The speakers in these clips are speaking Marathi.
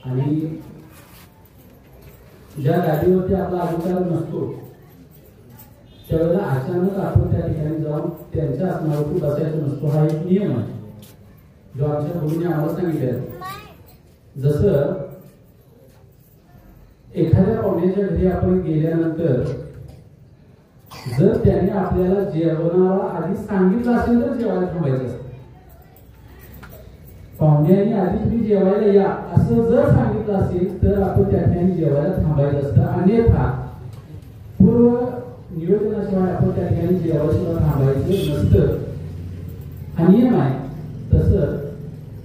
आणि ज्या गाडीवरती आपला अधिकार नसतो त्यावेळेला अचानक आपण त्या ठिकाणी जाऊन त्यांच्या आसनावरती बसायचं नसतो, हा एक नियम आहे जो आमच्या गुरुने आम्हाला सांगितलेला. जसं एखाद्या पाहुण्याच्या घरी आपण गेल्यानंतर जर त्याने आपल्याला जेवणाला आधी सांगितलं असेल तर जेवायला थांबायचं असतं. पाहुण्यांनी आधी तुम्ही जेवायला या असं जर सांगितलं असेल तर आपण त्या ठिकाणी जेवायला थांबायचं असतं. अन्यथा पूर्व नियोजनाशिवाय आपण त्या ठिकाणी जेवायला सुद्धा थांबायचं नसतं, हा नियम आहे. तसं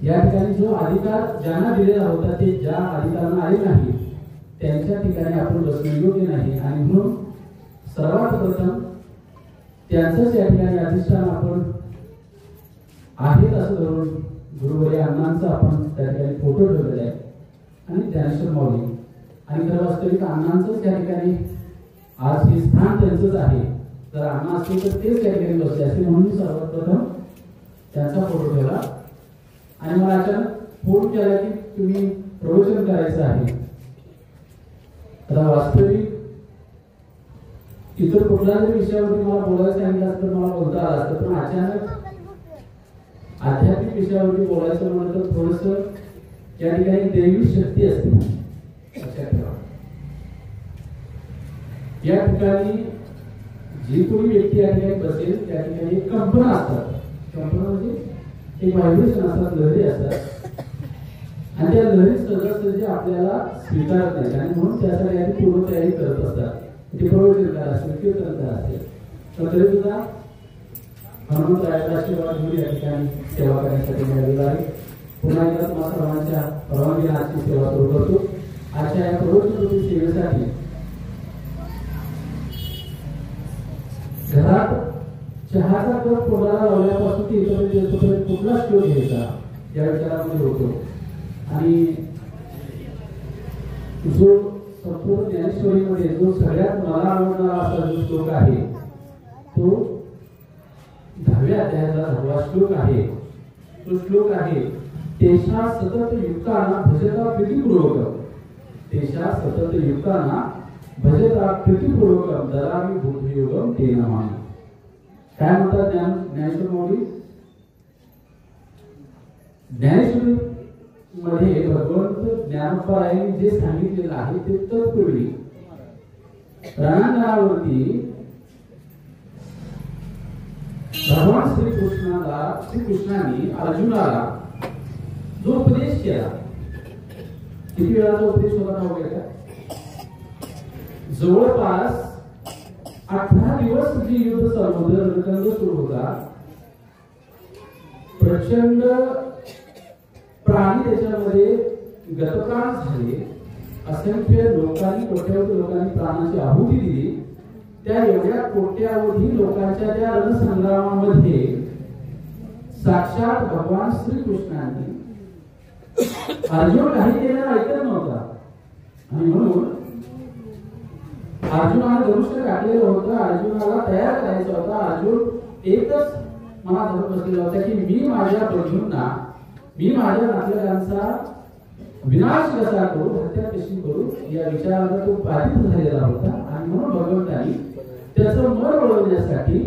या ठिकाणी जो अधिकार ज्यांना दिलेला होता ते ज्या अधिकारांना आले नाही त्यांच्या ठिकाणी आपण बसणं योग्य नाही. आणि म्हणून सर्वात प्रथम त्यांचंच या ठिकाणी अधिष्ठान आपण आहेत असं धरून गुरुवर्य अण्णांचा आपण त्या ठिकाणी फोटो ठेवलेला आहे आणि ज्ञानेश्वर माऊली आणि खरं वास्तविक अण्णांचंच त्या ठिकाणी आज हे स्थान त्यांचंच आहे. जर अण्णा असतील तर तेच त्या ठिकाणी बसले असतील, म्हणून सर्वात प्रथम त्यांचा फोटो ठेवला. आणि मला अचानक फोन केला की तुम्ही प्रवचन करायचं आहे. आता वास्तविक इतर कुठल्या जरी विषयावरती मला बोलायचं सांगितलं असतं तर मला बोलता आलं असतं, पण अचानक आध्यात्मिक विषयावरती बोलायचं म्हणलं तर थोडस या ठिकाणी दैवी शक्ती असते लक्षात ठेवा. या ठिकाणी जी कोणी व्यक्ती या ठिकाणी बसेल त्या ठिकाणी एक कंपन असतात. कंपन म्हणजे एक व्हायब्रेशन असतात, लहरी असतात आणि त्या लहरी सहजासहजी आपल्याला स्वीकारत नाही आणि म्हणून त्यासाठी आधी पूर्व तयारी करत असतात. ते प्रवचनकार असेल, कीर्तनकार असेल, तर तरी सुद्धा हनुमंतरायाचा आशीर्वाद घेऊन या ठिकाणी सेवा करण्यासाठी मिळालेला आहे. पुन्हा एकदा तुम्हा सर्वांच्या परवानगीने आजची सेवा सुरू करतो. आजच्या या प्रवचनरूपी सेवेसाठी घरात चहाचा कप पोटाला लावल्यापासून ते इथपर्यंत कुठला श्लोक घ्यायचा या विचारामध्ये होतो. आणि जो संपूर्ण ज्ञानेश्वरीमध्ये जो सगळ्यात मला आवडणारा असा जो श्लोक आहे तो 10व्या अध्यायाचा 10वा श्लोक आहे. तो श्लोक आहे तेषा सतत युक्ताना भजता प्रीतिपूर्वकम. तेषा सतत युक्ताना भजता प्रीतिपूर्वकम दरामी बुद्धियोगम ते नमामि. काय म्हणतात ज्ञानेश्वर माऊली? ज्ञानेश्वरी मध्ये भगवंत ज्ञानोबायांनी जे सांगितलेलं आहे ते तत्पूर्वी रणांगणावरती भगवान श्रीकृष्णाने अर्जुनाला जो उपदेश केला, किती वेळाचा उपदेश होता वगैरे का? जवळपास 18 दिवस जे युद्ध चालू होतं, रणकंग सुरू होता, प्रचंड प्राणी त्याच्यामध्ये गतप्राण झाले, असंख्य लोकांनी कोट्यावधी लोकांनी प्राणाची आहुती दिली. त्या एवढ्या कोट्यावधी लोकांच्या त्या रणसंग्रामामध्ये साक्षात भगवान श्रीकृष्णांनी अर्जुन काही केलेला ऐकत नव्हता आणि म्हणून अर्जुनाने धनुष्य टाकलेलं होतं. अर्जुनाला तयार करायचं होता. अर्जुन एकच मनात धरून बसलेला होता की मी माझ्या बंधूंना, मी माझ्या नातलगांचा विनाश कसा करू, हत्या कशी करू या विचाराला तो बाधित झालेला होता. आणि म्हणून भगवंतांनी त्याचं मन वळवण्यासाठी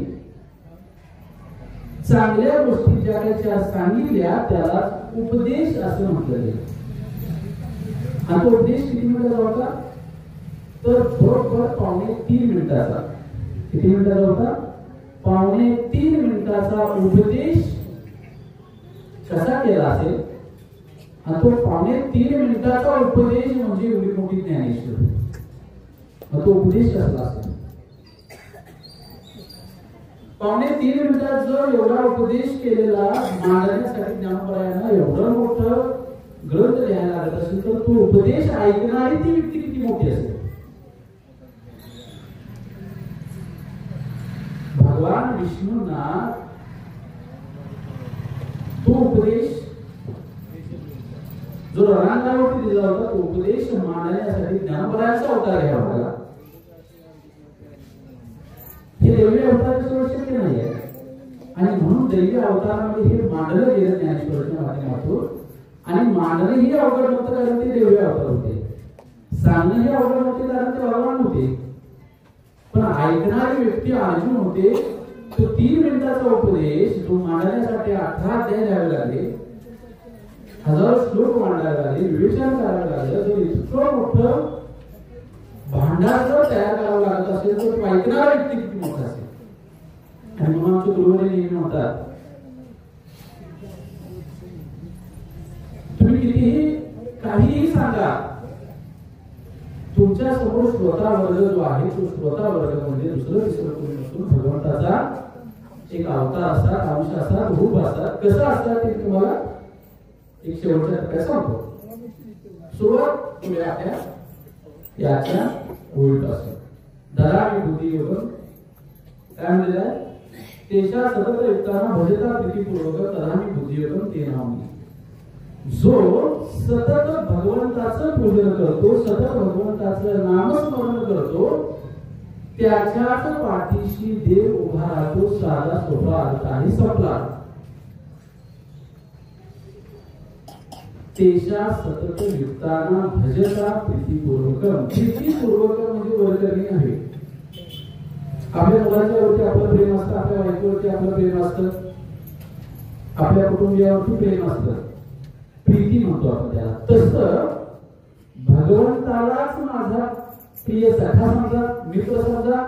चांगल्या गोष्टी ज्या काही सांगितल्या त्याला उपदेश असं म्हटलं गेलं. आणि तो उपदेश किती मिनिटाचा होता? तर बरोबर 3.25 मिनिटाचा. किती मिनिटाचा होता? 3.25 मिनिटाचा उपदेश कसा केला असेल? आणि तो 3.25 मिनिटाचा उपदेश म्हणजे एवढी मोठी ज्ञानेश्वरी. तो उपदेश कसला असेल? 3.25 मिनिटात जर एवढा उपदेश केलेला मांडण्यासाठी ज्ञानोबायांना एवढं मोठं ग्रंथ लिहायला लागत असेल तर तो उपदेश ऐकणारी ती व्यक्ती किती मोठी असेल? भगवान विष्णूंना तो उपदेश जो रणांगणावरती दिला होता तो उपदेश मांडण्यासाठी ज्ञानोबायांचा अवतार घ्यावा लागला. हे दैवी अवताराशिवाय शक्य नाही आहे आणि म्हणून दैवी अवतारामध्ये हे मांडलं गेलं ज्ञानेश्वराच्या माध्यमातून. आणि मांडणे ही अवघड नव्हतं कारण ते देवी अवतार होते, सांगणे हे अवघड नव्हते कारण ते भगवान होते, पण ऐकणारी व्यक्ती अर्जुन होते. तो 3 मिनिटाचा उपदेश तो मांडण्यासाठी 18 अध्याय द्यावे लागले, हजारो श्लोक मांडावे लागले, विवेचन करावे लागले. तो इतकं मोठं भांडार जर तयार करावं लागत असेल तर तो ऐकणारा व्यक्ती किती मोठा असेल. आणि म्हणून आमचे गुरुवरे नेहमी म्हणतात, तुम्ही कितीही काहीही सांगा, तुमच्या समोर श्रोता वर्ग जो आहे तो श्रोता वर्ग म्हणजे दुसरं तिसरं कोणी नसून भगवंताचा एक अवतार असतात, अंश असतात, रूप असतात. कसं असतात ते तुम्हाला एक शेवटच्या टप्प्यात सांगतो. सुरुवात पुढे आपल्या याच्या उलट असतो. दरामी बुद्धी योग काय म्हणलेलं आहे, तेशा सतत युक्ताना भजता प्रीतीपूर्वक तदामी बुद्धी योग ते नाम. जो सतत भगवंताचं पूजन करतो, सतत भगवंताचं नामस्मरण करतो, त्याच्याच पाठीशी देव उभा राहतो. साधा सोपा अर्थ आहे, संपला. तेशा सतत युक्ताना भजता प्रीतीपूर्वक. प्रीतीपूर्वक म्हणजे वरकरणी आहे. आपल्या मुलांच्यावरती आपलं प्रेम असतं, आपल्या बायकोवरती आपलं प्रेम असतं, आपल्या कुटुंबियावरती प्रेम असतं, प्रीती म्हणतो आपण त्याला. तसं भगवंतालाच माझा प्रिय सखा समजा, मित्र समजा,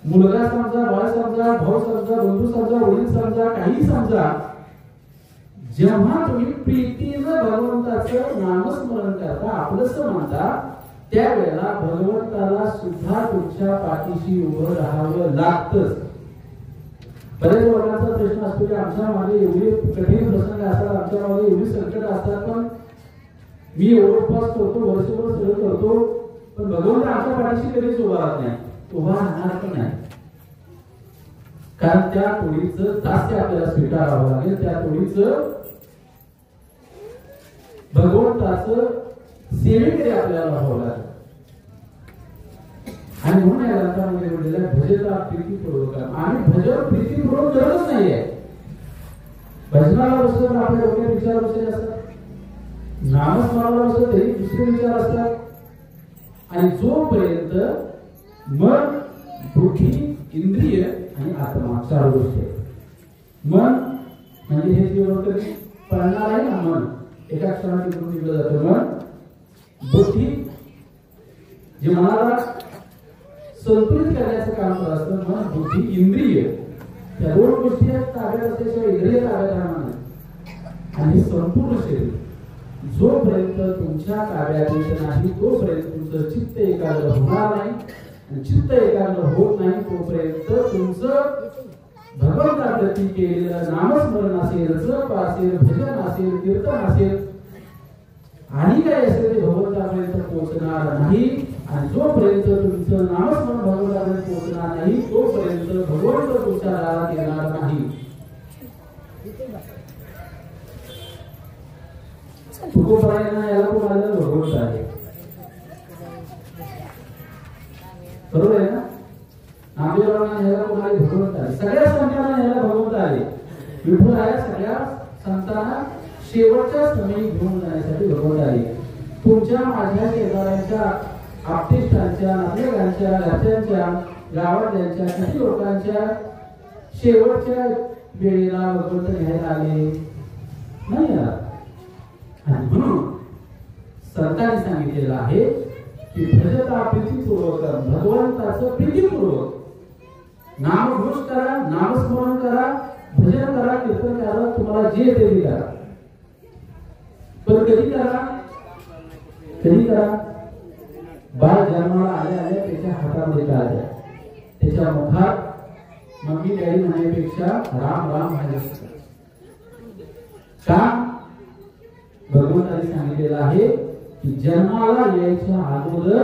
मुलगा समजा, बाळ समजा, भाऊ समजा, बंधू समजा, वडील समजा, काही समजा. जेव्हा तुम्ही प्रीतीनं भगवंताचं नामस्मरण करता, आपलंसं म्हणता, त्यावेळेला भगवंताला सुद्धा तुमच्या पाठीशी उभं राहावं लागतंच. बरेच लोकांचा प्रश्न असतो की आमच्या मागे एवढे कठीण प्रसंग असतात, आमच्या मागे एवढी संकट असतात, पण मी एवढं उपवास करतो, वर्षभर सगळं करतो, पण भगवंत आमच्या पाठीशी कधीच उभा राहत नाही, उभा राहणार पण नाही. कारण त्या टोळीचं दास्य आपल्याला स्वीकारावं लागेल, त्या टोळीचं भगवंताचं सेवेकडे आपल्याला व्हावं लागेल. आणि म्हणून या ग्रंथामध्ये म्हटलेलं आहे भजता प्रीतीपूर्वक. आणि भजन प्रीतीपूर्वक करतच नाहीये. भजनाला बसलं आपल्या डोक्यात विचार बसले असतात, नामस्मरणाला बसलं तरी दुसरे विचार असतात. आणि जोपर्यंत मन, बुद्धी, इंद्रिय आणि आत्मा 4 गोष्टी. मन म्हणजे हे जीवन कधी पळणार आहे ना, मन एका क्षणात इकडून निघलं जातं. मन, बुद्धी जे मनाला संतुलित करण्याचं काम करत असतं. मन, बुद्धी, इंद्रिय या 2 गोष्टी ताब्यात असल्याशिवाय इंद्रिय ताब्यात राहणार नाही. आणि संपूर्ण शरीर जोपर्यंत तुमच्या ताब्यात येत नाही तोपर्यंत तुमचं चित्त एकाग्र होणार नाही. आणि चित्त एकाग्र होत नाही तोपर्यंत तुमचं भगवंताप्रती केलेलं नामस्मरण असेल, जप असेल, भजन असेल, कीर्तन असेल, आणि काय असेल ते भगवंतापर्यंत पोहोचणार नाही. आणि जोपर्यंत तुमचं नामस्मरण भगवंतापर्यंत पोहोचणार नाही तोपर्यंत भगवंत तुमच्या दारात येणार नाही. तुकोबाईंना याला कोण आलं, भगवंत आहे. बरोबर आहे ना. नामदेवरावांना याला कोण आले, भगवंत आहे. सगळ्या संतांना याला भगवंत आले. विठुल आहे सगळ्या संतांना शेवटच्या समयी घेऊन जाण्यासाठी भगवंत आले. तुमच्या माझ्या शेजाऱ्यांच्या, आपतिष्टांच्या, नातेवाईकांच्या, घरच्यांच्या, गावातल्यांच्या, किती लोकांच्या शेवटच्या वेळेला भगवंत घ्यायला आले नाही आला. आणि म्हणून संतांनी सांगितलेलं आहे की भजता प्रीतीपूर्वक, भगवंताचं प्रीतीपूर्वक नामघोष करा, नामस्मरण करा, भजन करा, कीर्तन करा, तुम्हाला जे ते करा. पण कधी करा, कधी करा, बाळ जन्माला आल्या आल्या त्याच्या हातामध्ये काय द्या, त्याच्या मुखात मम्मी डॅडी म्हणण्यापेक्षा राम राम म्हणायचं. का भगवंताने सांगितलेलं आहे की जन्माला यायच्या अगोदर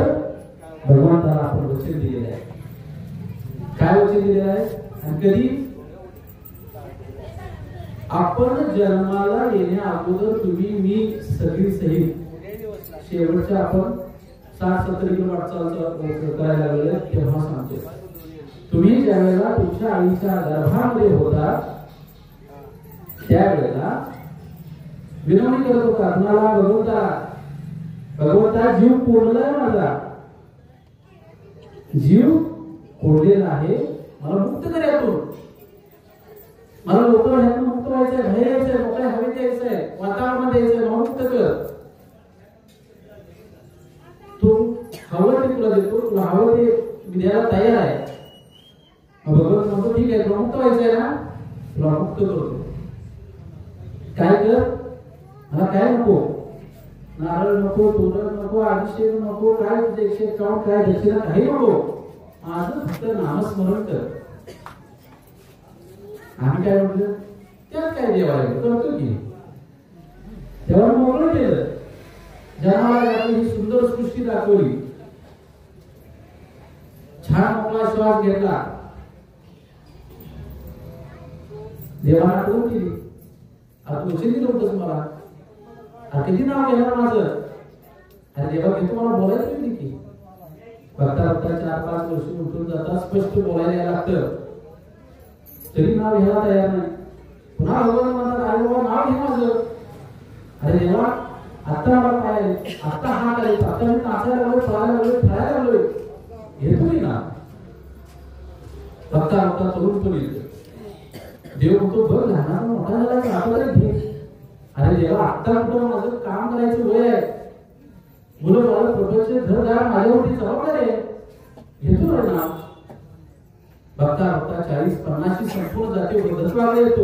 भगवंताला आपण वचन दिलेलं आहे. काय वचन दिलेलं आहे आणि कधी, आपण जन्माला येण्या अगोदर तुम्ही मी सगळी सहित शेवटच्या आपण 60-70 किलो वाटचाल करायला लागले तेव्हा सांगतो. तुम्ही ज्यावेळेला तुमच्या आईच्या गर्भामध्ये होता त्यावेळेला विनवणी करत होता कुणाला? भगवंता जीव कोरलाय माझा, जीव कोरलेला आहे, मला मुक्त कर यातून, मला लोक ह्यातून मुक्त व्हायचंय, बाहेर यायचंय, मोकळ्या हवेत यायचंय, वातावरणात यायचंय, मला मुक्त कर. तू हवं ते तुला देतो, तुला हवं ते मी द्यायला तयार आहे. भगवंत म्हणतो ठीक आहे, तुला मुक्त व्हायचंय ना, तुला मुक्त करतो. काय कर, मला काय नको, नारळ नको, तोरण नको, अभिषेक नको, काय तुझे 151 काय दक्षिणा काही नको, माझं फक्त नामस्मरण कर. आम्ही काय म्हटलं, त्यात काय देवाला करतो की. तेव्हा मोकळं केलं, जनाला ही सुंदर सृष्टी दाखवली, छान मोकळा श्वास घेतला, देवाला आठवण केली. आता तुझे दिलं होतंस मला, अरे किती नाव घेणार माझं, अरे देवा घेतो मला बोलायचं नाही की. बघता बघता 4-5 वर्ष उठून जाता स्पष्ट बोलायला लागतं, तरी नाव घ्यायला तयार नाही. पुन्हा भगवान म्हणतात अरे बाबा नाव घे माझं. अरे देवा आता मला काय आले, आता हा करायचा, आता मी नाचायला लागलोय, पळायला लागलोय, खेळायला लागलोय, घेतो मी ना. बघता बघता तरुण पण येतो, देव म्हणतो बघ लहान मोठा झाला की आता तरी घे. अरे देवा आता कुठं माझं काम करायचं वय आहे, मुलं मला प्रपंच घरदार माझ्यावरती जबाबदारी आहे, घेतो रे नाव. बघता बघता 40-50 संपूर्ण जाती वृद्धत्वाला येतो.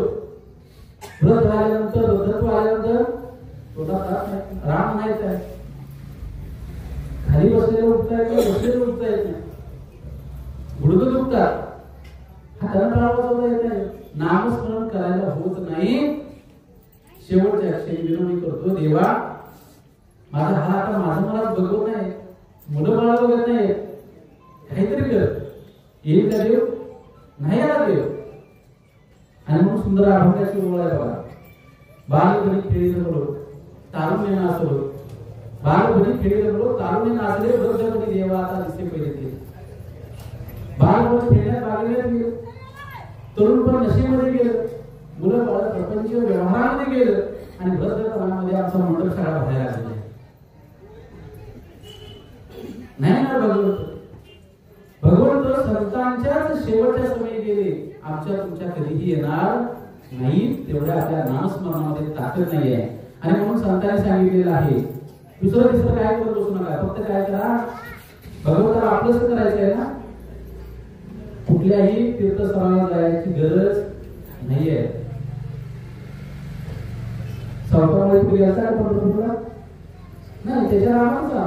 वृद्ध झाल्यानंतर वृद्धत्व आल्यानंतर थोडा राम म्हणायचं आहे, खाली बसलेलं उठता येत नाही, बसलेलं उठता येत नाही, गुडघं दुखतात, हाताला टाळावा येत नाही, नामस्मरण करायला होत नाही. शेवटच्या क्षणी विनवणी करतो, देवा माझा हा आता माझं मला बघवत नाही, मुलं मला बघत नाही, काहीतरी कर. येईल का देव? नाही आला देव. आणि म्हणून सुंदर अभंगाची ओळ आहे बघा, बालपणी खेळील बोलो तारुण्य नाचलो, बालपणी खेळील बोलो तारुण्य नाचले, वृद्धपणी देवा आता दिसते पहिले ते. बालपणी खेळण्यात बागेत गेलं, तरुणपण नशेमध्ये गेलं, मुलं बाळ प्रपंच व्यवहारामध्ये गेलं, आणि वृद्धपणामध्ये आमचा मंडळ शाळा व्हायला लागला. नाही ना भगवंत संतांच्याच शेवटच्या समयी गेले, आमच्या तुमच्या कधीही येणार नाही. तेवढ्या आपल्या नामस्मरणामध्ये ताकद नाही आहे. आणि म्हणून संतांनी सांगितलेलं आहे, दुसरं तिसरं काय करत बसू नका, फक्त काय करा, भगवंताला आपलंच करायचं आहे ना. कुठल्याही तीर्थस्थळाला जायची गरज नाहीये. स्वतःमध्ये तुम्ही याचा पंढरपूरला नाही, त्याच्या रामाचा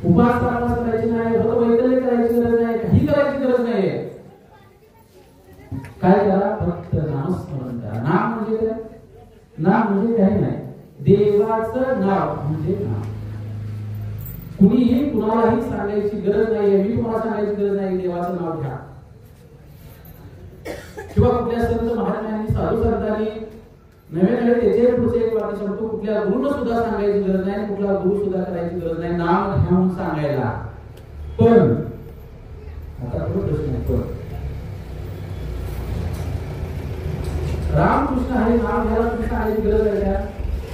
उपास करायची नाही, वैकल्य करायची गरज नाही, काही करायची गरज नाहीये. काय करा, फक्त नामस्मरण करा. नाम म्हणजे काय? नाम म्हणजे काही नाही, देवाचं नाव म्हणजे नाम. कुणीही कुणालाही सांगायची गरज नाहीये, मी तुम्हाला सांगायची गरज नाही, देवाचं नाव घ्या. किंवा कुठल्या संत महात्म्यांनी साधू संतांनी नवे त्याचे पुढचे एक वाक्य सांगतो, कुठल्या गुरुनं सुद्धा सांगायची गरज नाही, कुठला गुरु सुद्धा करायची गरज नाही, नाम घेऊन सांगायला. पण आता तो प्रश्न आहे, रामकृष्ण हरी नाम घ्यायला तुम्ही सांगायची गरज आहे का?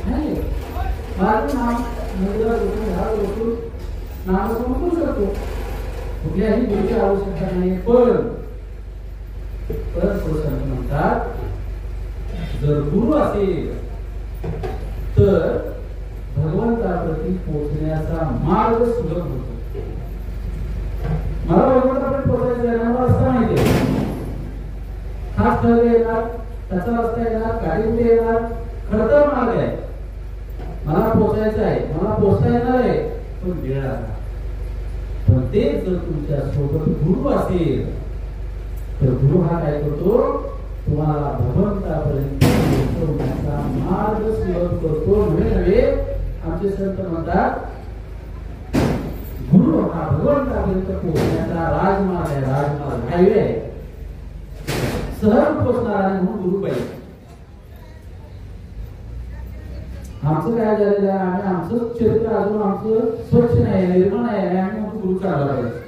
नाही. माझं नाम नामस्मरण करू शकतो, कुठल्याही गुरुची आवश्यकता नाही. पण म्हणतात जर गुरु असेल तर भगवंताप्रती पोहोचण्याचा मार्ग सुलभ होतो. मला भगवंताप्रती पोहोचायचं आहे, मला रस्ता माहिती आहे, खास स्थळ येणार, त्याचा रस्ता येणार, गाडी कुठे येणार, खडतर मार्ग आहे, मला पोहोचायचं आहे, मला पोहोचता येणार आहे, पण वेळ लागणार. पण ते जर तुमच्या सोबत गुरु असेल तर गुरु हा काय करतो, तुम्हाला भगवंतापर्यंत पोहोचवण्याचा मार्ग सुलभ करतो. नवे आमचे संत म्हणतात, गुरु हा भगवंतापर्यंत पोहोचण्याचा राजमार्ग आहे, राजमार्ग हायवे आहे, सहज पोहोचणार आहे. म्हणून गुरु पाहिजे. आमचं काय झालेलं आहे, आम्ही आमचं चरित्र अजून आमचं स्वच्छ नाही, निर्माण आहे, आम्ही म्हणतो गुरु चांगला पाहिजे,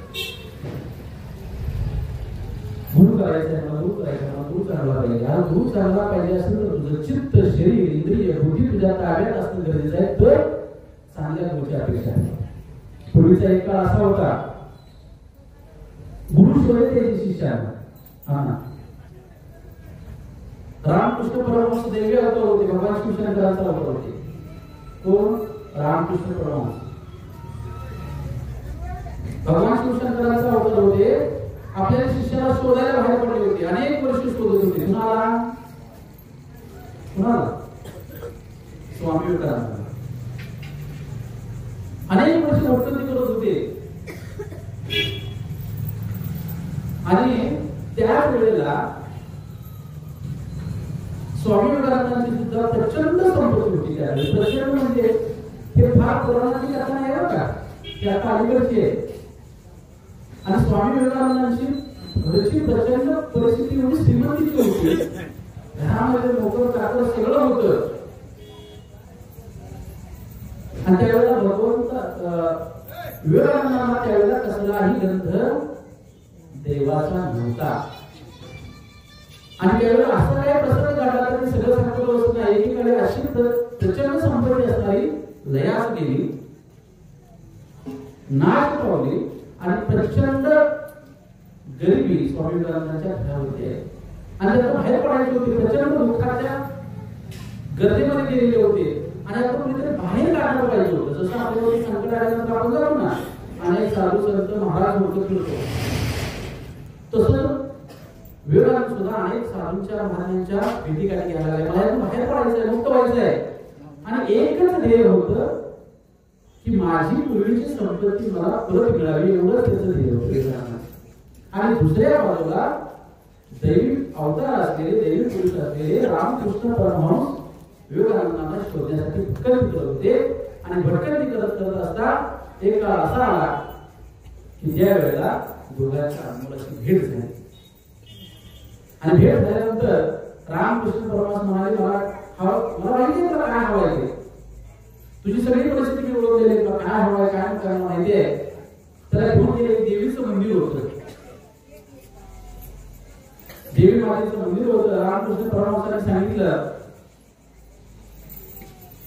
गुरु करायचं आहे, गुरु करायचं, गुरु चांगला पाहिजे. गुरु चांगला पाहिजे असेल तर तुझं चित्त, शरीर, इंद्रिय, बुद्धी तुझ्या तुमच्या ताब्यात असणं गरजेचं आहे, तर चांगल्या गोष्टी अपेक्षा आहे. पूर्वीचा एक काळ असा होता, गुरु शिवाय त्याची शिष्याला रामकृष्ण परमहंस देवी अवतार होते, भगवान शिवशंकरांचा अवतार होते. कोण? रामकृष्ण परमहंस भगवान शिवशंकरांचा अवतार होते. आपल्या शिष्याला शोधायला बाहेर पडले होते, अनेक वर्ष शोधत होते. कुणाला? स्वामी विवेकानंद. अनेक वर्ष भटकंती करत होते आणि त्या वेळेला स्वामी विवेकानंदांची सुद्धा प्रचंड संपत्ती होती. त्यावेळी प्रचंड म्हणजे हे फार पुराणाची कथा नाही बरं का, ती आता अलीकडची आहे. आणि स्वामी विवेकानंदांची घरची प्रचंड परिस्थिती एवढी श्रीमंतीची होती, घरामध्ये मोकळं चाकर सगळं होतं. आणि त्यावेळेला भगवंत विवेकानंदांना त्यावेळेला कसलाही ग्रंथ देवाचा नव्हता. आणि त्यावेळेला असं काही प्रसंग घडला तर सगळं सांगतो असं नाही. एकीकडे अशी प्रचंड संपत्ती असणारी लयास गेली, नाश पावली आणि प्रचंड गरिबी स्वामी विवेकानंदांच्या घरामध्ये आहे. आणि त्यातून बाहेर पडायचे होते, प्रचंड दुःखाच्या गर्दीमध्ये गेलेले होते. आणि आपण कुठेतरी बाहेर काढायला पाहिजे होतं. जसं आपल्याला संकट आल्यानंतर आपण जाऊ ना, अनेक साधू संत महाराज होतो फिरतो, तसं विवेकानंद सुद्धा अनेक साधूंच्या महाराजांच्या भेटीगाठी घ्यायला लागले. मला यातून बाहेर पडायचंय, मुक्त व्हायचंय. आणि एकच ध्येय होतं की माझी पूर्वीची संपत्ती मला परत मिळावी, एवढंच त्याचं ध्येय होतं. आणि दुसऱ्या बाजूला दैवी अवतार असलेले, दैवी पुरुष असलेले रामकृष्ण परमहंस विवेकानंदांना शोधण्यासाठी भटकंती करत होते. आणि भटकंती करत असता एक काळ असा आला की ज्या वेळेला दोघांच्या मुलाची भेट झाली. आणि भेट झाल्यानंतर रामकृष्ण परमहंस म्हणाले, मला माहिती आहे तुला काय हवंय, तुझी सगळी परिस्थिती मी ओळखलेली, तुला काय हवंय, काय करायला माहिती आहे. त्याला घेऊन गेले. देवीचं मंदिर होतं, देवी मातेचं मंदिर होतं. रामकृष्ण परमहंसाने सांगितलं,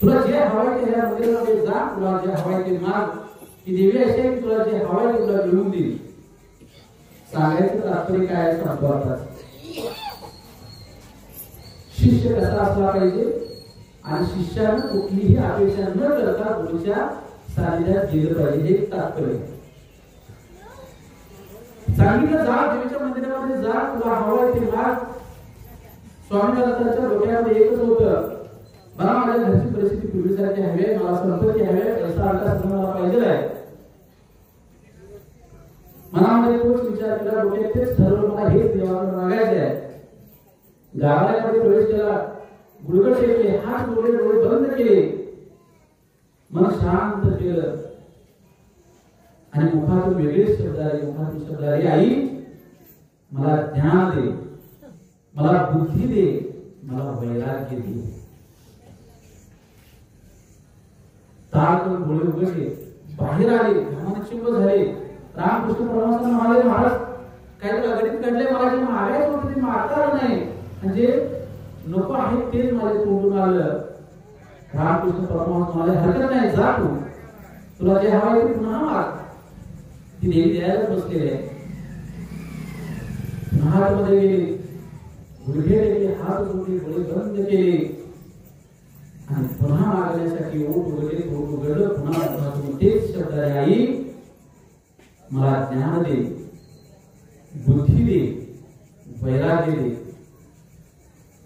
तुला जे हवाय ते ह्या मंदिरामध्ये जा, तुला जे हवाय ते माग. ती देवी अशी आहे की तुला जे हवाय ते तुला मिळवून देईल. सांगायचं तात्पर्य काय सांगतो आता. शिष्य कसा असला पाहिजे आणि शिष्यानं कुठलीही अपेक्षा न करता गुरुच्या सानिध्यात गेलं पाहिजे, हे तात्पर्य. सांगितलं जा, देवीच्या मंदिरामध्ये जा, तुला हवाय ते माग. स्वामी दत्ताच्या डोक्यामध्ये एकच होतं, मला माझ्या घरची परिस्थिती पूर्वीसारखी हवी, मला संपत्ती हवी, पैसा आला सगळं मला पाहिजे आहे. मनामध्ये तोच विचार केला, डोक्यात तेच ठरवलं, मला हेच देवाला मागायचं आहे. गावामध्ये प्रवेश केला, गुडघे टेकले, हात जोडले, डोळे बंद केले, मन शांत केलं. आणि मुखातून वेगळेच शब्द आले. मुखातून शब्द आले, आई मला ज्ञान दे, मला बुद्धी दे, मला वैराग्य दे. ताळकन डोळे उघडले, बाहेर आले, घामाने चिंब झाले. रामकृष्ण परमहंसांना म्हणाले, महाराज काय तुला गणित काढले, मला जे मागायचं होतं ते मागता आलं नाही, म्हणजे नको आहे तेच माझ्या तोंडून आलं. रामकृष्ण परमहंस म्हणाले, हरकत नाही, जा तू, तुला जे हवं आहे ते पुन्हा माग. ती देवी द्यायला बसलेली आहे. हातमध्ये गेले, गुडघे टेकले, हात जोडले, डोळे बंद केले आणि पुन्हा मागण्यासाठी ओठ उघडलं. पुन्हा तेच शब्द आहे, आई मला ज्ञान दे, बुद्धी दे, वैराग्य दे.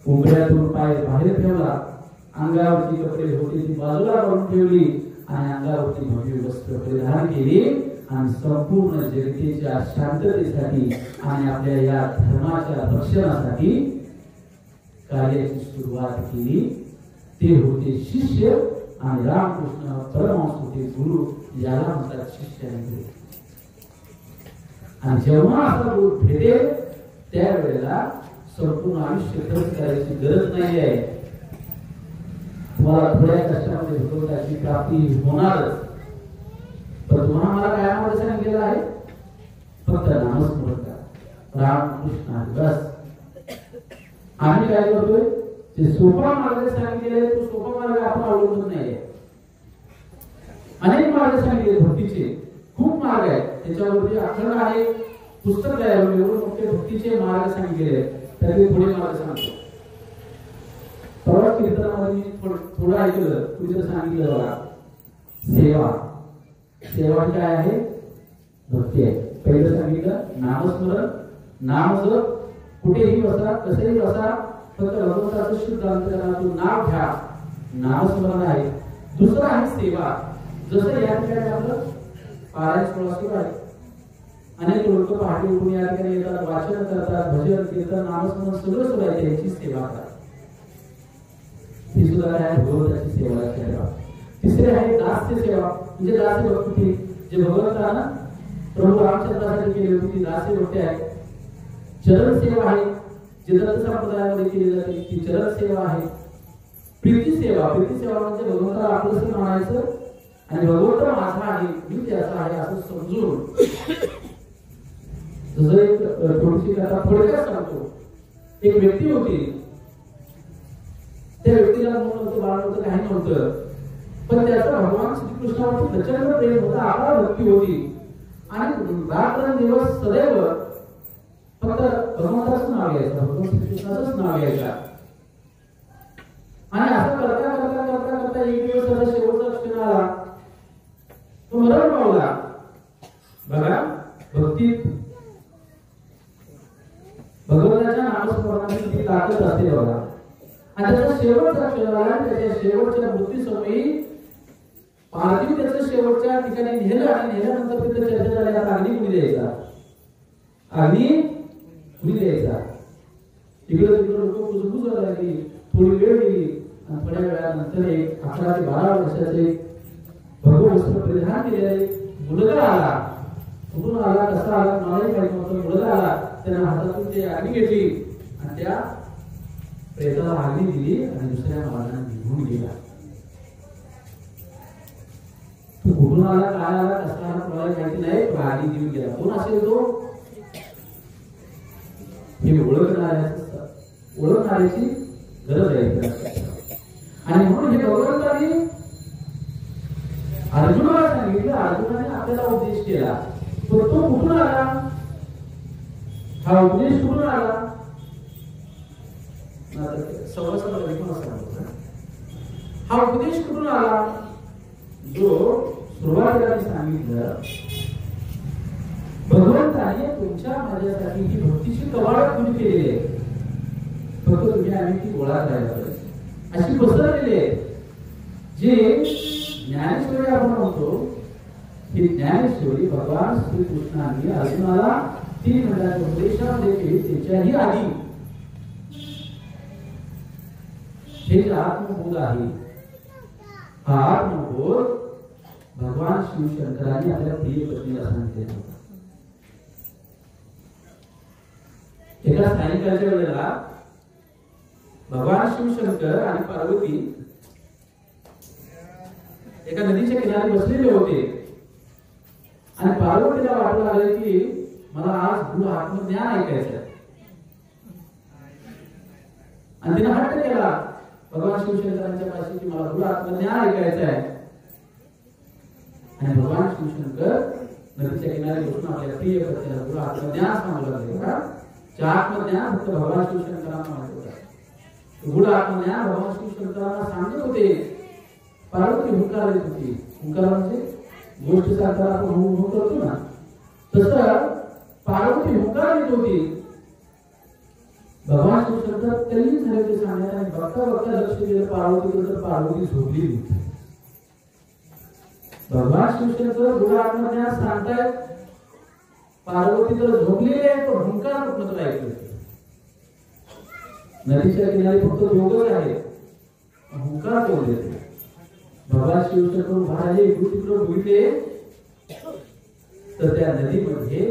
उंबऱ्यातून पाय बाहेर ठेवला, अंगावरची कपडे होती ती बाजूला काढून ठेवली आणि अंगावरती भव्य वस्त्र परिधान केली आणि संपूर्ण जगतेच्या शांततेसाठी आणि आपल्या या धर्माच्या रक्षणासाठी कार्याची सुरुवात केली. ते होते शिष्य आणि रामकृष्ण परमहंस होते गुरु, याला म्हणतात शिष्य आणि गुरु. आणि जेव्हा असा गुरु भेटेल त्यावेळेला संपूर्ण आयुष्य खर्च करायची गरज नाही आहे. तुम्हाला थोड्या कष्टामध्ये भगवंताची प्राप्ती होणारच. पण तुम्हाला मला काय नावाने सांगितलेलं आहे, फक्त नामस्मरण करा, रामकृष्ण बस. आम्ही काय करतोय, ते सोपा मार्ग सांगितलेला आहे, तो सोपा मार्ग आपण होत नाहीये. अनेक मार्ग सांगितले भक्तीचे, खूप मार्ग आहेत. त्याच्यावरती अखंड आहे पुस्तक आहे, एवढे मोठे भक्तीचे मार्ग सांगितलेले आहेत. त्यातले थोडे मार्ग सांगतो. प्रवास कीर्तनामध्ये मी थोडं ऐकलं, तुम्ही जर सांगितलं बघा, सेवा. सेवा काय आहे? भक्ती आहे. पहिलं सांगितलं नामस्मरण, नामजप. कुठेही बसा, कसेही बसा, फक्त भगवंताचं शुद्ध अंतकरणातून नाव घ्या, नामस्मरण आहे. दुसरं आहे सेवा. जसं या ठिकाणी आपलं पारायण सोहळा सुरू आहे, अनेक लोक पहाटे उठून या ठिकाणी येतात, वाचन करतात, भजन कीर्तन नामस्मरण सगळं सुरू आहे, त्यांची सेवा करा. ही सुद्धा आहे भगवंताची सेवा करा. तिसरे आहे दास्य सेवा, म्हणजे दास्य भक्ती, जे भगवंतानं प्रभू रामचंद्रासाठी केली होती ती दास्य भक्ती आहे. चरण सेवा आहे, जे दत्त संप्रदायामध्ये केली जाते ती चरण सेवा आहे. प्रीती सेवा, प्रीती सेवा म्हणजे भगवंताला आपलंसं मानायचं आणि भगवंत माझा आहे, मी त्याचा आहे असं समजून. जसं एक थोडीशी कथा थोडक्यात सांगतो. एक व्यक्ती होती, त्या व्यक्तीला मूल नव्हतं, बाळ नव्हतं, काही नव्हतं, पण त्याचा भगवान श्रीकृष्णावरती प्रचंड प्रेम होता, अपार भक्ती होती आणि रात्रंदिवस सदैव फक्त भगवंताचं नाव घ्यायचं, भगवान श्रीकृष्णाचंच नाव घ्यायचं. आणि असं करता करता करता करता एक दिवस त्याचा शेवटचा क्षण आला, तो मरण पावला. बघा, भक्तीत भगवंताच्या नामस्मरणाची किती ताकद असते बघा. आणि त्याचा शेवटचा क्षण आला, त्याच्या शेवटच्या मृत्यूसमयी पार्थिव त्याचं शेवटच्या ठिकाणी नेलं आणि नेल्यानंतर तिथे चर्चा झाली, आता अग्नी कुणी द्यायचा, अग्नी कुणी द्यायचा. तिकडे तिकडे लोक कुजबुज लागली, थोडी वेळ गेली आणि थोड्या वेळानंतर एक 11 ते 12 वर्षाचे भगववस्त्र परिधान केलेले मुलगा आला. कुठून आला, कसा आला मलाही माहित नव्हतं. मुलगा आला, त्यानं हातातून ते अग्नी घेतली आणि त्या प्रेताला अग्नी दिली आणि दुसऱ्या मार्गाने निघून गेला. तो कुठून आला, काय आला, कसा आला मला माहिती नाही, पण अग्नी देऊन गेला. कोण असेल तो? हे ओळखणाऱ्याची गरज आहे. आणि म्हणून हे भगवंतांनी अर्जुनाला सांगितलं, अर्जुनाने आपल्याला उपदेश केला. तो कुठून आला? हा उपदेश कुठून आला? हा उपदेश कुठून आला? जो सुरुवातीला सांगितलं, भगवंताने तुमच्या माझ्यासाठी ही भक्तीची कवाडं खुली केलेली आहे, फक्त तुम्ही आम्ही ती गोळा करायला पाहिजे अशी पसरलेली आहे. जे ज्ञानेश्वरी आपण म्हणतो, ही ज्ञानेश्वरी भगवान श्रीकृष्णांनी अर्जुनाला 3 महिन्याच्या उपदेशामध्ये केली. त्याच्याही आधी हे जे आत्मबोध आहे, हा आत्मबोध भगवान शिवशंकरांनी आपल्या प्रिय पत्नीला सांगितलेला होता. एका सायंकाळच्या वेळेला भगवान शिवशंकर आणि पार्वती एका नदीच्या किनारी बसलेले होते आणि पार्वतीला वाटू लागले की मला आज गुरु आत्मज्ञान ऐकायचं आहे. आणि तिने हट्ट केला भगवान शिवशंकरांच्या पाशी की मला गुरु आत्मज्ञान ऐकायचं आहे. आणि भगवान शिवशंकर नदीच्या किनारी बसून आपल्या प्रिय पत्नीला गुरु आत्मज्ञान सांगू लागले. का आत्मज्ञान फक्त भगवान शिवशंकरांना माहित होतं. गुरु आत्मज्ञान भगवान शिवशंकरांना सांगत होते. पार्वती हुंकार देत होती. हुंकार म्हणजे गोष्ट सांगताना आपण हु करतो ना, तसं पार्वती हुंकार देत होती. भगवान शिवशंकर तरी झाले ते सांगण्यात आणि बघता बघता लक्ष दिलं पार्वतीकडे, तर पार्वती झोपली होती. भगवान शिवशंकर गुरु आत्मज्ञान सांगतायत, पार्वती तर झोपलेली आहे, तो हुंकार कुठं ऐकतो. नदीच्या किनारी फक्त दोघंच आहे, हुंकार कोण देते? भगवान शिवशंकर महाराज इकडून तिकडं बघितले तर त्या नदीमध्ये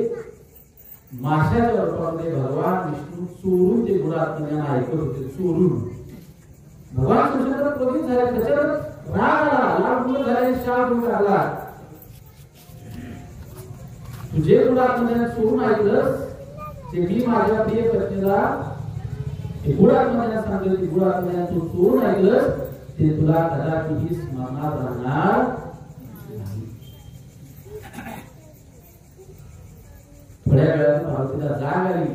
माशाच्या रूपामध्ये भगवान विष्णू चोरून ते गुरु आत्मज्ञान ऐकत होते. चोरून भगवान शिवशंकर क्रोधित झाले, प्रचंड राग आला, लाडगुड झाले, शाप होऊन आला. तुझे गुरु आत्मज्ञान चोरून ऐकलंस ते मी माझ्या प्रिय पत्नीला गुरु आत्मज्ञान सांगितलं, गुरु आत्मज्ञान तू चोरून ऐकलंस ते तुला कदापिही स्मरणात राहणार नाही. थोड्या वेळात पार्वतीला जाग आली,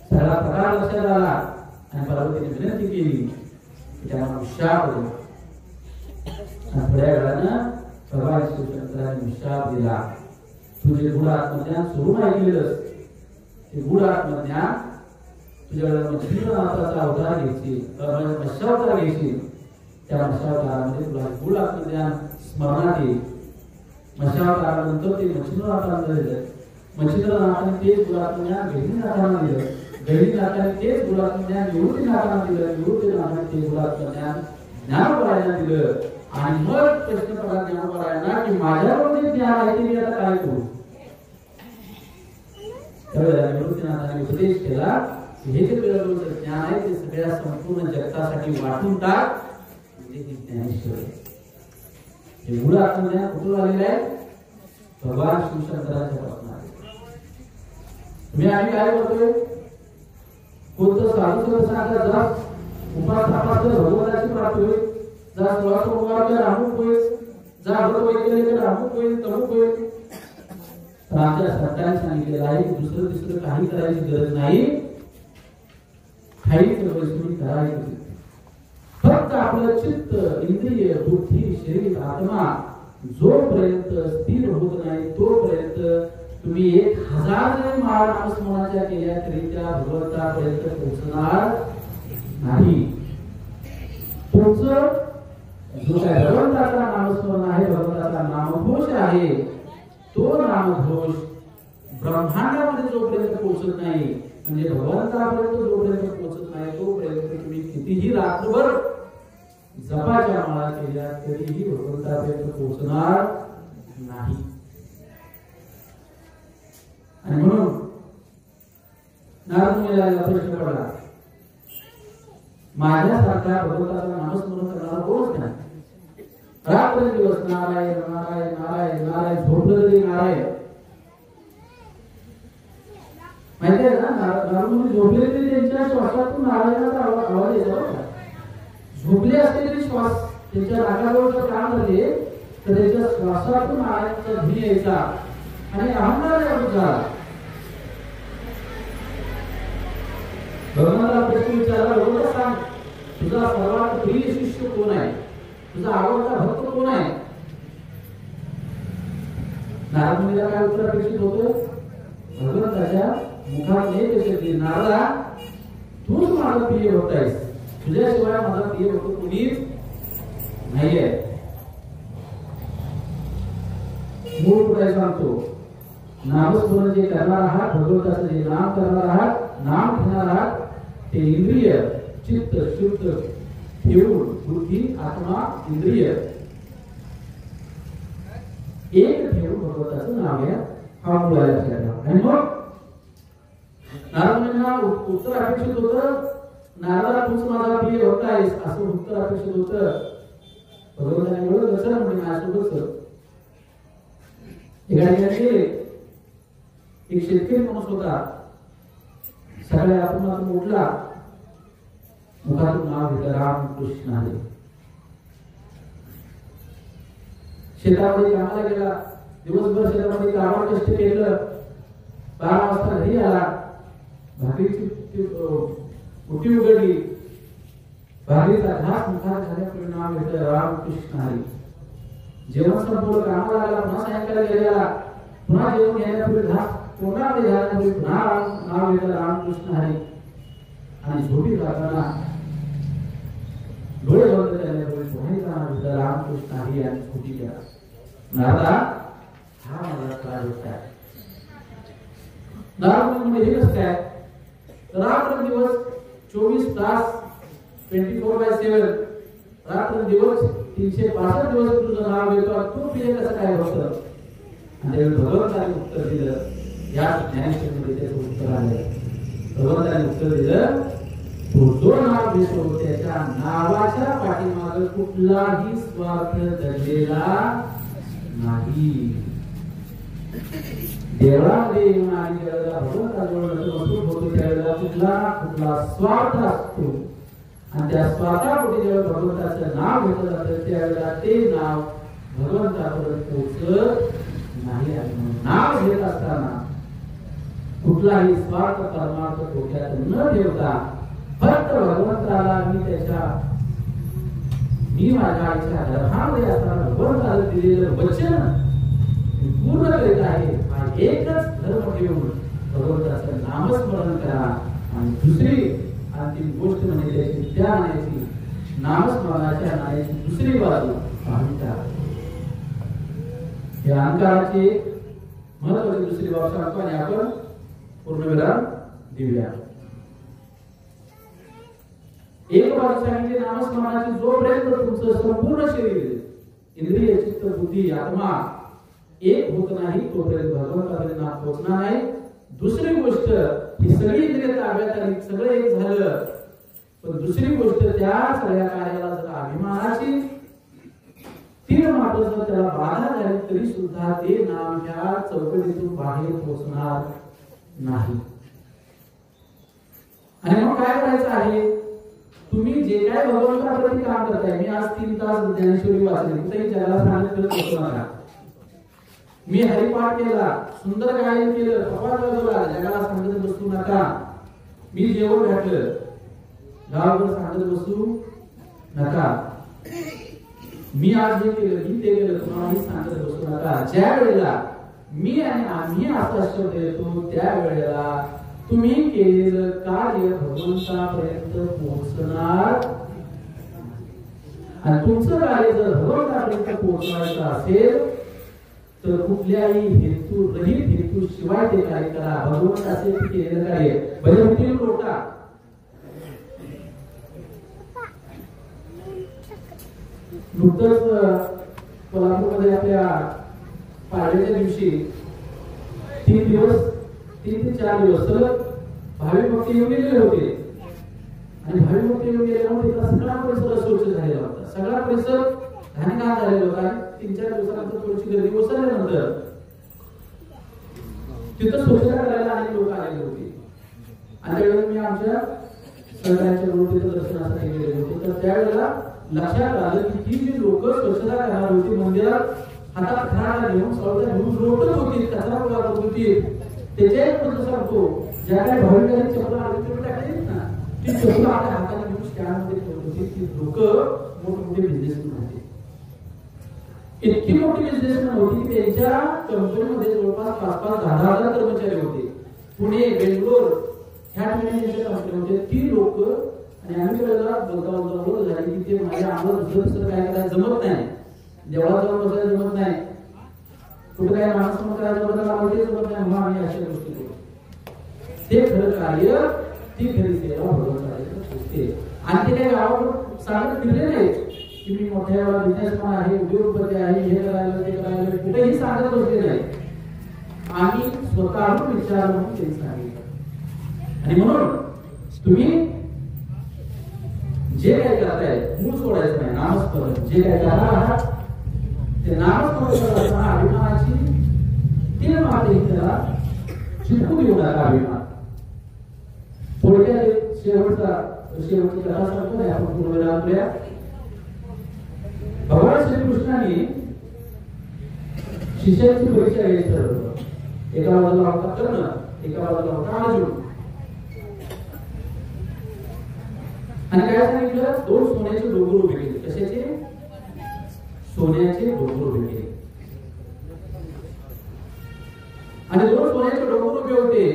सगळा प्रकार लक्षात आला आणि पार्वतीने विनंती केली की त्याला शाप दे. आणि थोड्या वेळानं भगवान शिवशंकरांनी शाप दिला. तुझे गुढ आत्मज्ञान सुरू नाही केलंस, ते गुढ आत्मज्ञान तुझ्याकडे मच्छीनाथाचा अवतार घ्यायची, मत्स्यावतार घ्यायची. त्या मत्स्यावतारामध्ये तुला गुढ आत्मज्ञान स्मरणात येईल. मत्स्यावतारानंतर ते मच्छीनाथांना दिलं, मच्छीनाथांनी तेच गुढ आत्मज्ञान गहिनीनाथांना दिलं, गहिनीनाथांनी तेच गुढ आत्मज्ञान निवृत्तीनाथांना दिलं, निवृत्तीनाथांनी ते गुढ आत्मज्ञान ज्ञानोबायांना दिलं. आणि मग प्रश्न पडला ज्ञानोबायांना की माझ्याकडे ज्ञान आहे ते मी आता काय करू. त्यावेळेला निवृत्तीनाथांनी उपदेश केला, हे जे तुझ्याकडे ज्ञान आहे ते सगळ्या संपूर्ण जगतासाठी वाटून टाक, म्हणजे हे ज्ञानेश्वर. हे गुढ आत्मज्ञान कुठून आलेलं आहे? भगवान शिवशंकरांच्या पासून आले. तुम्ही आम्ही काय करतोय? कोणतं साधू सांगा जा उपासनापासून भगवंताची प्राप्ती होईल, जा सोळा रामूक होईल, जा व्रत वैकल्य रामूक होईल, तमुक होईल. तर आमच्या सरकारने सांगितलेलं आहे की दुसरं तिसरं काही करायची गरज नाही, काहीच वैष्णवी करायची. फक्त आपलं चित्त, इंद्रिय, बुद्धी, शरीर, आत्मा जोपर्यंत स्थिर होत नाही तोपर्यंत तुम्ही 1000 जरी नामस्मरणाच्या केल्या तरी त्या भगवंतापर्यंत पोहोचणार नाही. तुमचं जो काय भगवंताचा नामस्मरण आहे, भगवंताचा नामघोष आहे, तो नामघोष ब्रह्मांडामध्ये जोपर्यंत पोहोचत नाही, म्हणजे भगवंतापर्यंत जोपर्यंत पोहोचत नाही तोपर्यंत तुम्ही कितीही रात्रभर जपाच्या माळा केल्या तरीही भगवंतापर्यंत पोहोचणार नाही. आणि म्हणून नारद मुनीला प्रश्न पडला, माझ्यासारखा भगवंताचा नामस्मरण करणारा कोणच नाही. रात्र दिवस नारायण नारायण नारायण नारायण, झोपलं तरी नारायण. माहिती आहे ना, नारद मुनी झोपले तरी त्यांच्या श्वासातून नारायणाचा आवाज येतो. झोपले असते तरी श्वास त्यांच्या नाकाजवळचं काम झाले तर त्यांच्या श्वासातून नारायणाचा ध्वनी यायचा आणि अहंकार झाला. भगवंताला प्रश्न विचारला, भगवंता सांग तुझा सर्वात प्रिय शिष्य कोण आहे, तुझा आवडता भक्त कोण आहे? नारद मुनीला काय उत्तर अपेक्षित होतं? भगवंताच्या मुखात एक शब्द, नारदा तूच माझा प्रिय भक्त आहेस, तुझ्याशिवाय माझा प्रिय भक्त कोणीच नाहीये. मूळ काय सांगतो, नामस्मरण जे करणार आहात, भगवंताचं जे नाम करणार आहात, नाम घेणार आहात, ते इंद्रिय चित्त शुद्ध ठेवून बुद्धी आत्मा इंद्रिय एक ठेवून भगवंताचं नाव घ्या, हा मूळ आहे लक्षात. आणि मग नारदांना उत्तर अपेक्षित होतं, नारदा तूच माझा प्रिय भक्त आहेस असं उत्तर अपेक्षित होतं. भगवंताने बोललं कसं म्हणजे माझ्यासोबत एका ठिकाणी एक शेतकरी माणूस होता. सगळ्या आपण उठला, मुखातून नाव घेतलं रामकृष्ण हरी. शेतामध्ये कामाला गेला, दिवसभर शेतामध्ये कामाला कष्ट केलं, 12 वाजता घरी आला, भाकरीची उटी उघडली, भाकरीचा घास मुखात झाल्यापुढे नाव घेतलं रामकृष्ण हरी. जेवण संपवलं, कामाला आला, पुन्हा सायंकाळी गेला, पुन्हा जेवण घेण्यापूर्वी घास तोंडामध्ये घालण्यापूर्वी पुन्हा नाव घेतलं रामकृष्ण हरी. आणि झोपी जाताना डोळे बंद केल्यापूर्वी पुन्हा नाव घेतलं रामकृष्ण हरी आणि झोपी गेला. नारदा हा मला त्रास होत आहे. नारद म्हणजे हे कसं काय? रात्र दिवस 24 तास 24/7 रात्र दिवस 365 दिवस तुझं नाव घेतो, तू प्रिय कसं काय होतं? आणि भगवंताने उत्तर दिलं, या ज्ञानेश्वरीमध्ये त्याचं उत्तर आलं. भगवंताने उत्तर दिलं, तू जो नाव घेतो त्याच्या नावाच्या पाठीमागे कुठलाही स्वार्थ दडलेला नाही. देवळामध्ये येऊन आणि ज्यावेळेला भगवंताजवळ नतमस्तक होतो त्यावेळेला कुठला स्वार्थ असतो आणि त्या स्वार्थापोटी जेव्हा भगवंताचं नाव घेतलं जातं त्यावेळेला ते नाव भगवंतापर्यंत पोहोचत नाही. आणि नाव घेत असताना कुठलाही स्वार्थ परमार्थ डोक्यात न ठेवता फक्त भगवंताला मी माझ्या आईच्या गर्भामध्ये असताना भगवंताला दिलेलं वचन पूर्ण करीत आहे हा एकच धर्म ठेवून भगवंताचं नामस्मरण करा. आणि दुसरी अंतिम गोष्ट म्हणजे त्याची त्या नाण्याची नामस्मरणाच्या नाण्याची दुसरी बाजू अहंकार. या अहंकाराची महत्वाची दुसरी बाब सांगतो आणि आपण पूर्णविराम देऊया. एक बाजू सांगितली नामस्मरणाची जोपर्यंत तुमचं संपूर्ण शरीर इंद्रिय चित्त बुद्धी आत्मा एक होत नाही तोपर्यंत भगवंतापर्यंत पोहोचणार नाही. दुसरी गोष्ट ही सगळी इंद्रिय ताब्यात आली सगळं एक झालं पण दुसरी गोष्ट त्या सगळ्या कार्याला जर अभिमानाची तीन मात्र जर त्याला बाधा झाली तरी सुद्धा ते नाम ह्या चौकटीतून बाहेर पोहोचणार नाही. आणि मग काय करायचं आहे तुम्ही जे काय भगवंताप्रती काम करताय. मी आज 3 तास ज्ञानेश्वरी वाचली कुठेही जगाला सांगितलं बसू नका. मी हरिपाठ केला सुंदर गायन केलं कपाळ वाजवला जगाला सांगत बसू नका. मी जेवण घातलं गावभर सांगत बसू नका. मी आज हे केलं मी ते केलं तुम्हालाही सांगत बसू नका. ज्या वेळेला मी आणि आम्ही असा शब्द येतो त्या वेळेला तुम्ही केलेलं कार्य भगवंतापर्यंत पोहोचणार. आणि तुमचं कार्य जर भगवंतापर्यंत पोहोचवायचं असेल तर कुठल्याही हेतू रहित हेतू शिवाय ते कार्य करा. भगवंत असेल केलेलं कार्य भजन लोटा नुकतंच कोल्हापूरमध्ये आपल्या पाडव्याच्या दिवशी 3 ते 4 दिवस सलग भाविक भक्त येऊन गेलेले होते. आणि भाविक भक्त येऊन गेल्यामुळे तिथला सगळा परिसर स्वच्छ झालेला होता. सगळा परिसर घाणघाण झालेला होता. 3-4 दिवसानंतर थोडीशी गर्दी ओसरल्यानंतर तिथं स्वच्छता करायला अनेक लोक आलेले होते. आणि त्यावेळेला मी आमच्या सगळ्यांच्या तिथं दर्शनासाठी गेलेले होते. तर त्यावेळेला लक्षात आलं की ही जी लोक स्वच्छता करणार होती मंदिरात हातात खराडा घेऊन सवता घेऊन लोटत होती कचरा गोळा करत होती. त्याच्या एक पद्धत सांगतो ज्या काही भाविकांनी चपला आधी टाकली ना ती चपला आपल्या हाताने घेऊन स्टँडमध्ये ठेवत होती. ती लोक मोठमोठे बिझनेसमॅन होते. इतकी मोठी बिझनेसमॅन होती की त्यांच्या कंपनीमध्ये जवळपास 5-10 हजार कर्मचारी होते. पुणे बेंगलोर ह्या ठिकाणी त्यांच्या कंपनीमध्ये ती लोक. आणि आम्ही वेळेला बोलता झाली की ते माझ्या आम्हाला दुसरं काय करायला जमत नाही. देवळात जाऊन बसायला जमत नाही. कुठे काय नामस्मरण करायला जमत नाही. म्हणून आम्ही अशा गोष्टी करू. ते खरं कार्य ती खरी सेवा भगवंताला होते. आणि ते काही गावावर सांगत फिरले नाही की मी मोठ्या बिझनेसमॅन आहे उद्योगपती आहे हे करायला ते करायला कुठेही सांगत बसले नाही. आम्ही स्वतःहून विचार म्हणून ते सांगितलं. आणि म्हणून तुम्ही जे काय करताय मूळ सोडायचं नाही. नामस्मरण जे काय करणार आहात ते नामस्मरण करताना अभिमानाची 3 मात्रे त्याला चिटकून घेऊ नका. अभिमान थोडक्यात शेवटची कथा सांगतो नाही आपण पूर्ण आपल्या भगवान श्रीकृष्णाने शिष्यांची परीक्षा घ्यायची ठरवलं. एका बाजूला होता कर्ण एका बाजूला होता अर्जुन. आणि काय सांगितलं 2 सोन्याचे डोंगर उभे केले. कशाचे सोन्याचे डोंगर उभे केले. आणि 2 सोन्याचे डोंगर उभे होते.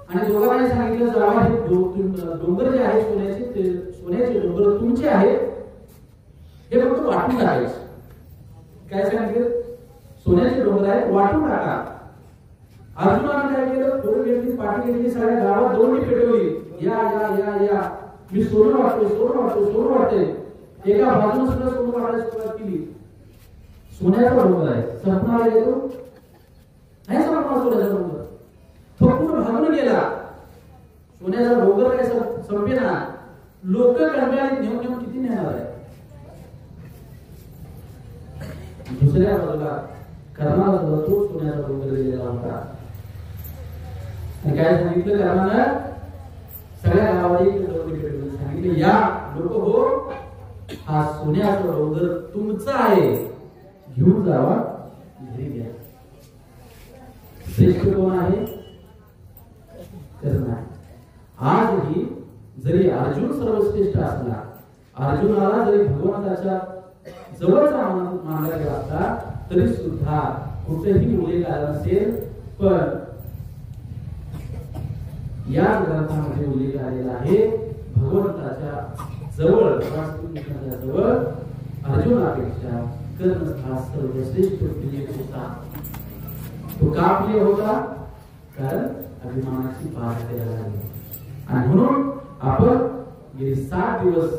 आणि दोघांनी सांगितलं जावा हे डोंगर जे आहे सोन्याचे ते सोन्याचे डोंगर तुमचे आहेत हे फक्त वाटून टाकायचे. काय सांगितलं सोन्याचे डोंगर आहेत वाटून टाका. अर्जुनाने काय केलं थोडी व्यक्ती पाठी घेतली सगळ्या गावात दोन्ही पेटवली. या या या या मी सोनं वाटते. एका बाजूने सुद्धा सोनं वाटायला सुरुवात केली. सोन्याचा डोंगर आहे संपणार येतो नाही. संपणार सोन्याचा डोंगर पूर्ण भागून गेला. सोन्याचा डोंगर काय संपेना. लोक कंटाळीत नेऊन किती नेणार आहे. दुसऱ्या बाजूला कर्णाला तो सोन्याचा डोंगर गेलेला होता. आणि काय सांगितलं कर्णानं सगळ्या गावाला सांगितलं या लोक हो हा सोन्याचा डोंगर तुमचा आहे, घेऊन जावा, घरी घ्या. श्रेष्ठ कोण आहे? कृष्ण आहे. आजही जरी अर्जुन सर्वश्रेष्ठ असला, अर्जुनाला जरी भगवंताच्या जवळचा मानला गेला असता तरी सुद्धा कुठेही उल्लेख आला नसेल. पण या ग्रंथामध्ये उल्लेख आलेला आहे भगवंताच्या जवळ जवळ अर्जुनापेक्षा कर्ण हा सर्वश्रेष्ठ प्रिय होता. तो का प्रिय होता? कारण अभिमानाची पाठ करायला लागली. आणि म्हणून आपण गेली 7 दिवस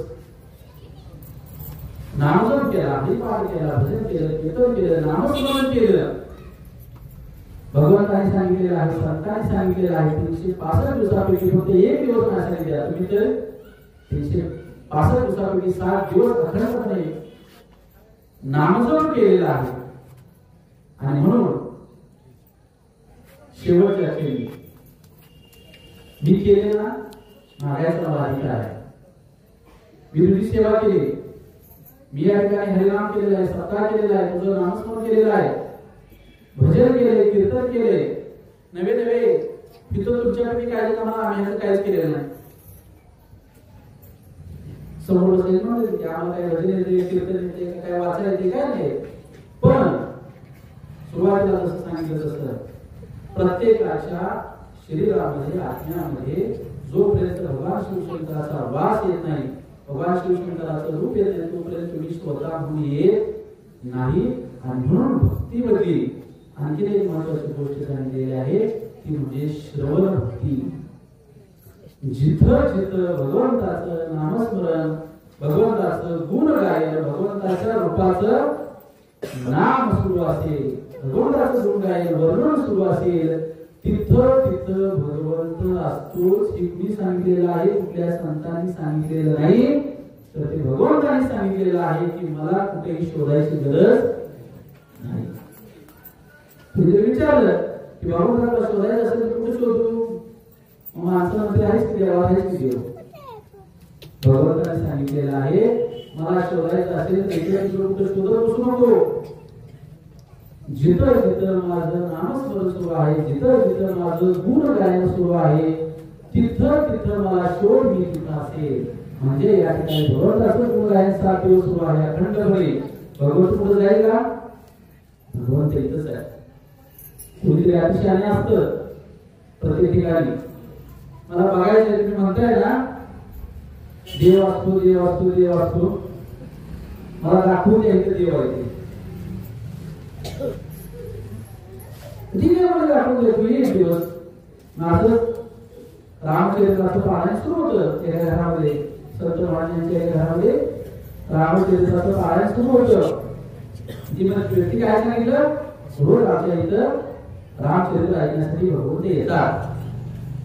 नामजप केला, हरिपाठ केला, भजन केलं, कीर्तन केलं, नामस्मरण केलं. भगवंताने सांगितलेलं आहे, संतांनी सांगितलेलं आहे 365 दिवसापैकी फक्त एक दिवस नाही सांगितलेला. तुम्ही तर 365 दिवसापैकी 7 दिवस अखंडपणे नामजप केलेला आहे. आणि म्हणून शेवटच्या क्षणी मी केलेला मागायचा मला अधिकार आहे. मी तुझी सेवा केली, मी या ठिकाणी हरिनाम केलेला आहे, सत्कार केलेला आहे, तुझं नामस्मरण केलेलं आहे, भजन केले, कीर्तन केले, नवे नवे तिथं तुमच्यापैकी काय आम्हाला आम्ही काहीच केलेलं नाही. समोर बसायचं म्हणते की आम्हाला काय भजन येते, कीर्तन येते, काय वाचायला येते, काय नाही. पण सुरुवातीला जसं सांगितलं तसं प्रत्येकाच्या शरीरामध्ये आत्म्यामध्ये जोपर्यंत भगवान शिवशंकराचा वास येत नाही, भगवान शिवशंकराचं रूप येत नाही, तोपर्यंत तुम्ही स्वतःहून येत नाही. आणि म्हणून भक्तीमध्ये आणखी एक महत्वाची गोष्ट सांगितलेली आहे ती म्हणजे श्रवण भक्ती. जिथं जिथं भगवंताचं नामस्मरण, भगवंताचं गुण गायन, भगवंताच्या रूपाचं नाम सुरू असेल, भगवंताचं गुण गायन वर्णन सुरू असेल, तिथं तिथं भगवंत असतोच. हे कुणी सांगितलेलं आहे? कुठल्या संतांनी सांगितलेलं नाही, तर ते भगवंतांनी सांगितलेलं आहे की मला कुठेही शोधायची गरज नाही. तुम्ही जर विचारलं की भगवंताला शोधायचं असेल तर कुठे शोधू? माणसामध्ये आहेच की देवा, आहेच की देव. भगवंतांनी सांगितलेलं आहे मला शोधायचं असेल तर इकडे कुठे शोधत बसू नको. जिथं जिथं माझं नामस्मरण सुरू आहे, जिथं जिथं माझं गुण गायन सुरू आहे, तिथं तिथं मला शोध मी तिथं असेल. म्हणजे या ठिकाणी भगवंताचं गुण गायन 7 दिवस सुरू आहे अखंडपणे. भगवंत कुठं जाईल का? भगवंत इथंच आहे. कुठेतरी अतिशयाने असतं प्रत्येक ठिकाणी. मला बघायचं तुम्ही म्हणताय ना देव असतो, देव असतो, देव असतो, मला दाखवून द्या इथे देव आहे. ठीक आहे, मला दाखवून देतो एक दिवस. माझं रामचरित्राचं पारायण सुरू होतं एका घरामध्ये, संत महाराजांच्या एका घरामध्ये रामचरित्राचं पारायण सुरू होतं. ती व्यक्ती काय सांगितलं, रोज आमच्या इथं रामचरित्र ऐकण्यासाठी भगवंत येतात.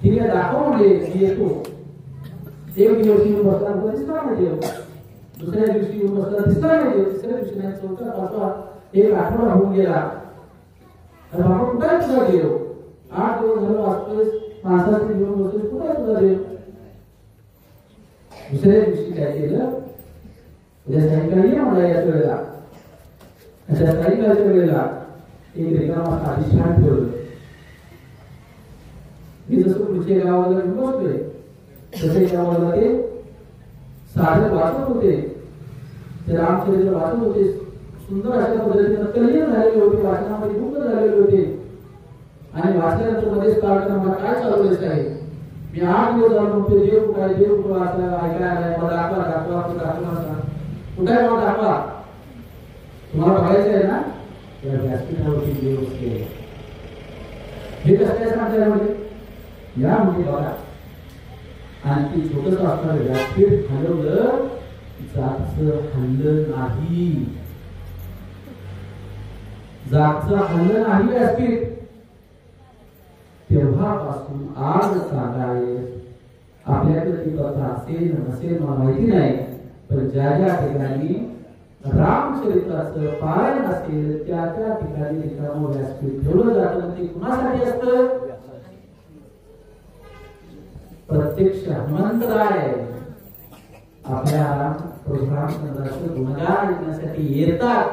ठीक आहे, दाखव म्हणजे मी येतो. एक दिवस येऊन बसला दिसणार नाही देव, दुसऱ्या दिवशी येऊन बसला दिसणार नाही देव, तिसऱ्या दिवशी नाही, चौथा पाचवा एक आठवडा होऊन गेला. तर बाबा कुठे आहे तुझा देव? 8 दिवस झालं वाचतोय, माणसाचे घेऊन बसतोय, कुठे आहे तुझा देव? दुसऱ्या दिवशी काय केलं, उद्या सायंकाळी या मला याच वेळेला. अशा सायंकाळच्या वेळेला एक रिकामा अधिष्ठान ठेवलं. मी जसं पुढच्या गावाला घेऊन बसतोय तसे गावाला ते साधक वाचत होते, ते रामचरित्र वाचत होते. सुंदर अशा पद्धतीने कल्याण झालेले होते, वाचनामध्ये गुंग झालेले होते. आणि वाचल्यानंतर मध्येच काढताना काय चालवलेच आहे. मी 8 दिवस झालो म्हणतो देव कुठे आहे, देव कुठं वाचला, ऐकायला मला दाखवा, दाखवा, दाखवा, कुठे आहे मला दाखवा. तुम्हाला बघायचं आहे ना, त्या व्यासपीठावरती देव बसले. हे कसं काय सांगताय म्हणजे या म्हणजे बघा. आणि ती छोटस असणारं व्यासपीठ हलवलं, जागचं हल्लं नाही, जागचं हल्लं नाही व्यासपीठ. तेव्हापासून आज सांगाय आपल्याकडे ती कथा असेल नसेल मला माहिती नाही, पण ज्या ज्या ठिकाणी रामचरित्राचं पारायण असेल त्या त्या ठिकाणी रिकामं व्यासपीठ ठेवलं जातं. ते कुणासाठी असतं? प्रत्यक्ष हनुमंतराय आपल्या रामचंद्राचं गुणगान ऐकण्यासाठी येतात.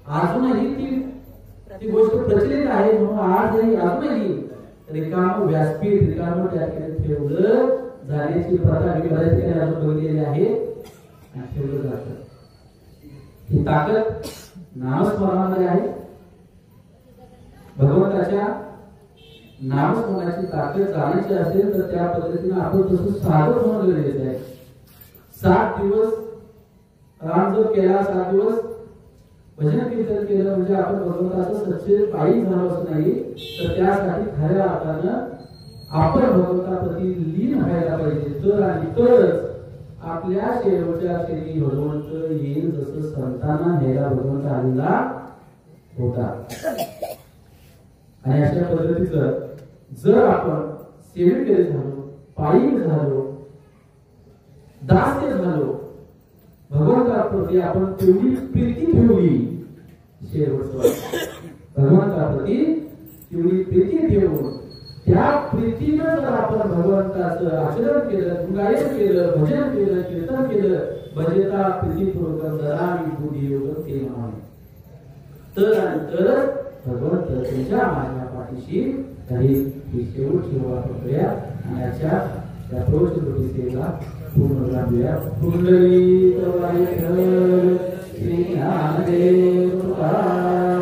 अजूनही ती गोष्ट प्रचलित आहे. म्हणून आजही अजूनही रिकाम व्यासपीठ रिकाम त्या ठिकाणी ठेवलं जाण्याची प्रथा मी बऱ्याच ठिकाणी अजून बघितलेली आहे आणि ठेवलं जातं. ही ताकद नामस्मरणामध्ये आहे. भगवंताच्या नामस्मरणाची ताकद जाण्याची असेल तर त्या पद्धतीने आपण तसं साधं होणं गरजेचं आहे. 7 दिवस रामजप केला, 7 दिवस भजन कीर्तन केलं म्हणजे आपण भगवंताचं सच्चे पायी झालो असं नाही. तर त्यासाठी खऱ्या अर्थानं आपण भगवंताप्रती लीन व्हायला पाहिजे. तर आणि तरच आपल्या शेवटच्या क्षणी भगवंत येईल. जसं संतांना न्यायला भगवंत आलेला होता. आणि अशा पद्धतीचं जर आपण सेवेकरी झालो, पायी झालो, दास्य झालो, भगवंताप्रती आपण तेवढी प्रीती ठेवली, शेवटचं भगवंताप्रती तेवढी प्रीती ठेवून त्या प्रीतीनं जर आपण भगवंताचं आचरण केलं, गायन केलं, भजन केलं, कीर्तन केलं, भजता प्रीतीपूर्वक दरामी बुद्धी योग ते म्हणाले तर आणि तरच भगवंत तुमच्या माझ्या पाठीशी काही ही शेवटची प्रक्रिया आणि याच्या त्या प्रवचन सेवेला पूर्ण राहूया. कुंडली श्री ज्ञानदेव भगवान.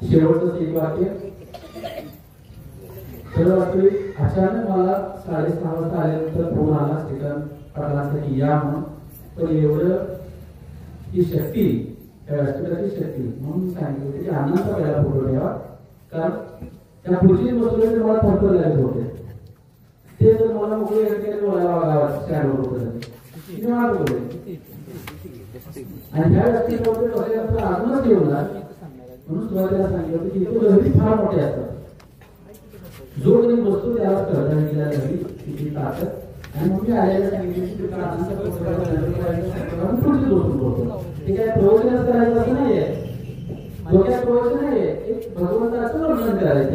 शेवटचं एक वाक्य. तर अचानक मला 6:30 वाजता आल्यानंतर फोन आला स्टेटन पाटलांसाठी या म्हणून. पण एवढं ही शक्ती त्या व्यासपीठाची शक्ती म्हणून सांगितलं होते की अण्णांचा पहिला फोटो ठेवा. कारण त्या खुर्चीत बसवले तर मला थरथर लागत होते. ते जर मला मोकळे बोलायला गावात स्टँडवर बोलले आणि त्या व्यासपीठावर बसल्यानंतर अजूनच घेऊन जा म्हणून सुरुवातीला सांगितलं होतं की इथे गहरी फार मोठे असतात. जो कोणी बसतो त्याला कळता गेला गहरी किती ताकद. आणि मग मी आलेल्या सांगितलं की पुढची गोष्ट बोलतो. ते काय प्रवचनच करायचं असं नाहीये, डोक्यात प्रवचन नाहीये, एक भगवंताचं वर्णन करायचं.